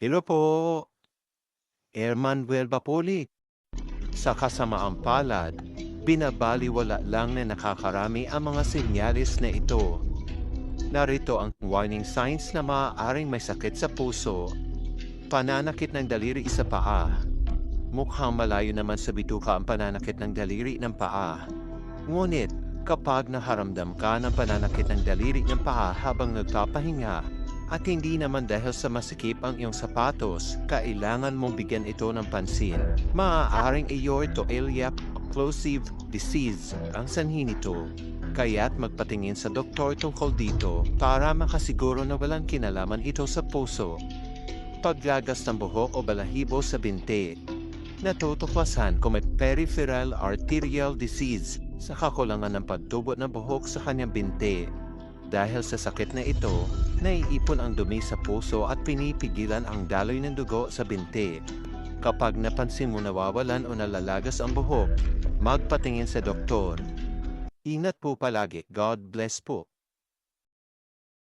Hello po, Ermanuel Bapoli. Sa kasamaang palad, binabaliwala lang na nakakarami ang mga senyales na ito. Narito ang warning signs na maaaring may sakit sa puso, pananakit ng daliri sa paa. Mukhang malayo naman sa bituka ang pananakit ng daliri ng paa. Ngunit, kapag naharamdam ka ng pananakit ng daliri ng paa habang nagpapahinga, at hindi naman dahil sa masikip ang iyong sapatos, kailangan mong bigyan ito ng pansin. Maaaring aortic occlusive disease ang sanhi nito. Kaya't magpatingin sa doktor tungkol dito para makasiguro na walang kinalaman ito sa puso. Paglagas ng buhok o balahibo sa binti. Natutuklasan kung may peripheral arterial disease sa kakulangan ng pagtubo ng buhok sa kanyang binti. Dahil sa sakit na ito, naiipon ang dumi sa puso at pinipigilan ang daloy ng dugo sa binti. Kapag napansin mo nawawalan o nalalagas ang buhok, magpatingin sa doktor. Ingat po palagi. God bless po.